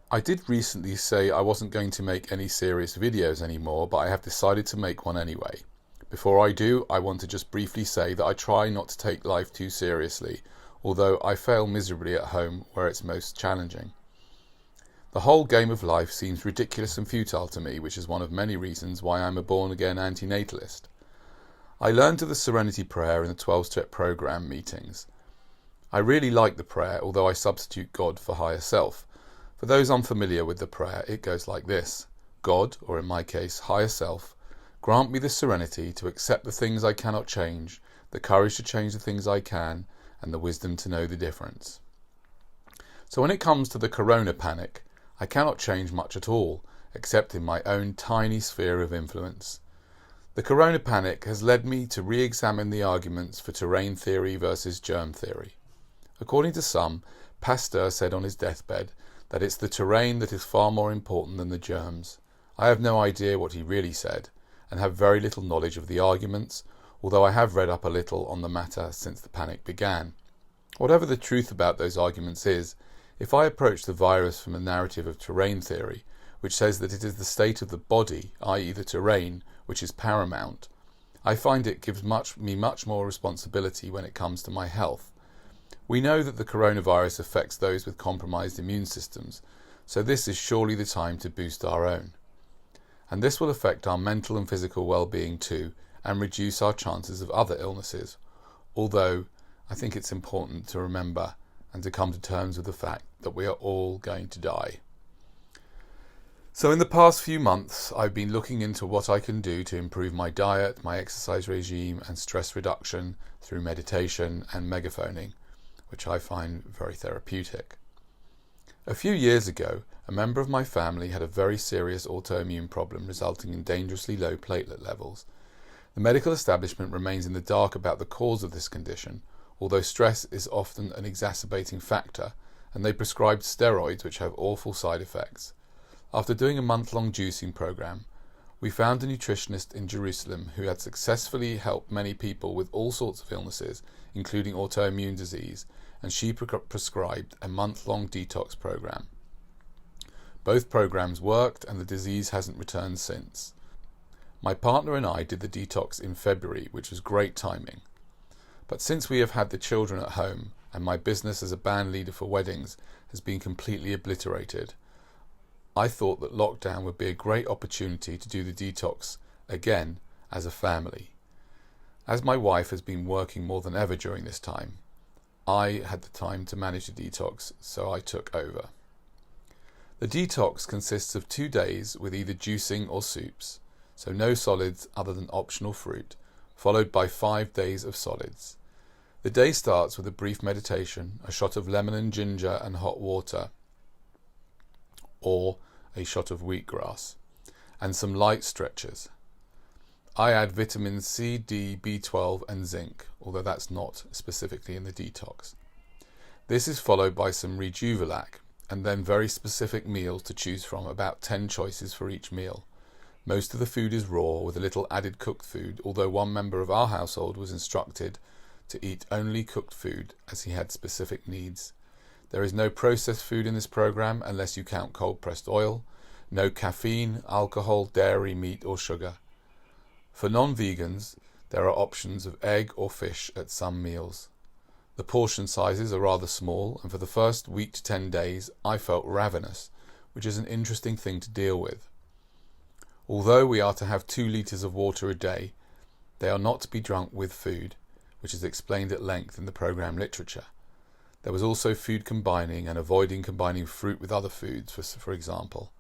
I did recently say I wasn't going to make any serious videos anymore, but I have decided to make one anyway. Before I do, I want to just briefly say that I try not to take life too seriously, although I fail miserably at home where it's most challenging. The whole game of life seems ridiculous and futile to me, which is one of many reasons why I'm a born-again antinatalist. I learned of the Serenity Prayer in the 12-step program meetings. I really like the prayer, although I substitute God for higher self. For those unfamiliar with the prayer, it goes like this: God, or in my case, higher self, grant me the serenity to accept the things I cannot change, the courage to change the things I can, and the wisdom to know the difference. So when it comes to the corona panic, I cannot change much at all, except in my own tiny sphere of influence. The corona panic has led me to re-examine the arguments for terrain theory versus germ theory. According to some, Pasteur said on his deathbed that it's the terrain that is far more important than the germs. I have no idea what he really said, and have very little knowledge of the arguments, although I have read up a little on the matter since the panic began. Whatever the truth about those arguments is, if I approach the virus from a narrative of terrain theory, which says that it is the state of the body, i.e. the terrain, which is paramount, I find it gives me much more responsibility when it comes to my health. We know that the coronavirus affects those with compromised immune systems, so this is surely the time to boost our own. And this will affect our mental and physical well-being too, and reduce our chances of other illnesses, although I think it's important to remember and to come to terms with the fact that we are all going to die. So in the past few months, I've been looking into what I can do to improve my diet, my exercise regime, and stress reduction through meditation and megaphoning, which I find very therapeutic. A few years ago, a member of my family had a very serious autoimmune problem resulting in dangerously low platelet levels. The medical establishment remains in the dark about the cause of this condition, although stress is often an exacerbating factor, and they prescribed steroids which have awful side effects. After doing a month-long juicing program, we found a nutritionist in Jerusalem who had successfully helped many people with all sorts of illnesses, including autoimmune disease, and she prescribed a month-long detox program. Both programs worked and the disease hasn't returned since. My partner and I did the detox in February, which was great timing. But since we have had the children at home and my business as a band leader for weddings has been completely obliterated, I thought that lockdown would be a great opportunity to do the detox again as a family. As my wife has been working more than ever during this time, I had the time to manage the detox, so I took over. The detox consists of 2 days with either juicing or soups, so no solids other than optional fruit, followed by 5 days of solids. The day starts with a brief meditation, a shot of lemon and ginger and hot water, or a shot of wheatgrass, and some light stretches. I add vitamin C, D, B12 and zinc, although that's not specifically in the detox. This is followed by some Rejuvelac, and then very specific meals to choose from, about 10 choices for each meal. Most of the food is raw, with a little added cooked food, although one member of our household was instructed to eat only cooked food as he had specific needs. There is no processed food in this program unless you count cold-pressed oil, no caffeine, alcohol, dairy, meat or sugar. For non-vegans, there are options of egg or fish at some meals. The portion sizes are rather small, and for the first week to 10 days I felt ravenous, which is an interesting thing to deal with. Although we are to have 2 litres of water a day, they are not to be drunk with food, which is explained at length in the program literature. There was also food combining and avoiding combining fruit with other foods, for example,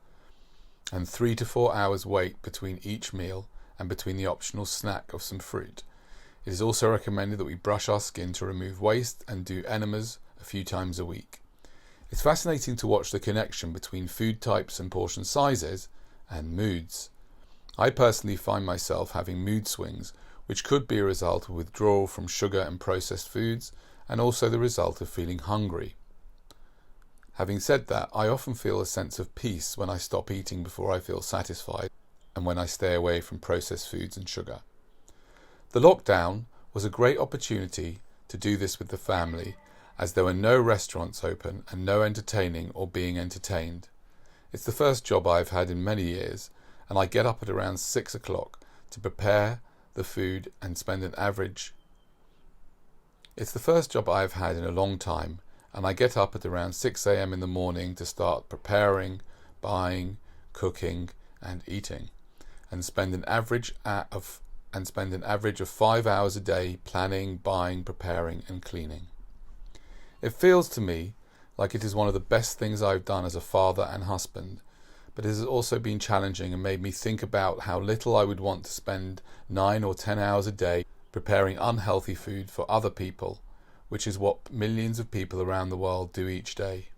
and 3 to 4 hours wait between each meal and between the optional snack of some fruit. It is also recommended that we brush our skin to remove waste and do enemas a few times a week. It's fascinating to watch the connection between food types and portion sizes and moods. I personally find myself having mood swings, which could be a result of withdrawal from sugar and processed foods, and also the result of feeling hungry. Having said that, I often feel a sense of peace when I stop eating before I feel satisfied, and when I stay away from processed foods and sugar. The lockdown was a great opportunity to do this with the family, as there were no restaurants open and no entertaining or being entertained. It's the first job I've had in many years, and I get up at around 6 o'clock to prepare the food and spend an average. It's the first job I've had in a long time, and I get up at around 6 a.m. in the morning to start preparing, buying, cooking and eating, and spend an average of 5 hours a day planning, buying, preparing and cleaning. It feels to me like it is one of the best things I've done as a father and husband, but it has also been challenging and made me think about how little I would want to spend 9 or 10 hours a day preparing unhealthy food for other people, which is what millions of people around the world do each day.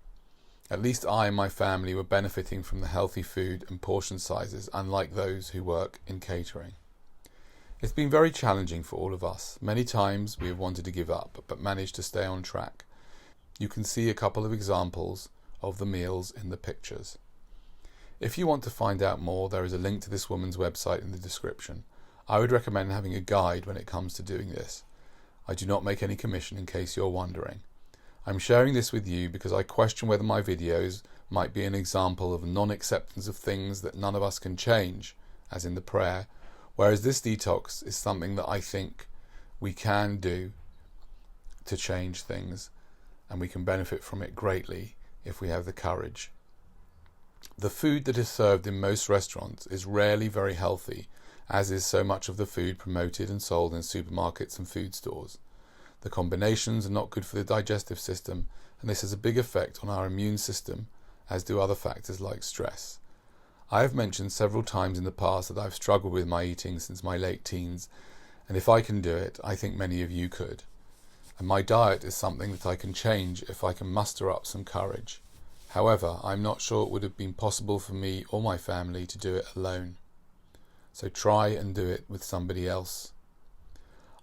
At least I and my family were benefiting from the healthy food and portion sizes, unlike those who work in catering. It's been very challenging for all of us. Many times we have wanted to give up, but managed to stay on track. You can see a couple of examples of the meals in the pictures. If you want to find out more, there is a link to this woman's website in the description. I would recommend having a guide when it comes to doing this. I do not make any commission in case you're wondering. I'm sharing this with you because I question whether my videos might be an example of non-acceptance of things that none of us can change, as in the prayer, whereas this detox is something that I think we can do to change things, and we can benefit from it greatly if we have the courage. The food that is served in most restaurants is rarely very healthy, as is so much of the food promoted and sold in supermarkets and food stores. The combinations are not good for the digestive system, and this has a big effect on our immune system, as do other factors like stress. I have mentioned several times in the past that I've struggled with my eating since my late teens, and if I can do it, I think many of you could. And my diet is something that I can change if I can muster up some courage. However, I'm not sure it would have been possible for me or my family to do it alone. So try and do it with somebody else.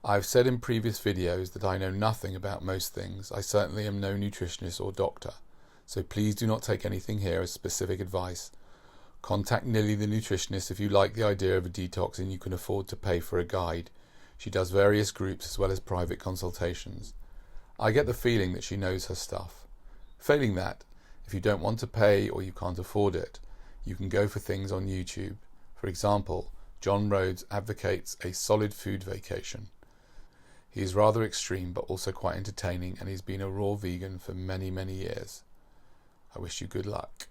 I've said in previous videos that I know nothing about most things. I certainly am no nutritionist or doctor, so please do not take anything here as specific advice. Contact Nilli the nutritionist if you like the idea of a detox and you can afford to pay for a guide. She does various groups as well as private consultations. I get the feeling that she knows her stuff. Failing that, if you don't want to pay or you can't afford it, you can go for things on YouTube. For example, John Rhodes advocates a solid food vacation. He is rather extreme but also quite entertaining, and he's been a raw vegan for many, many years. I wish you good luck.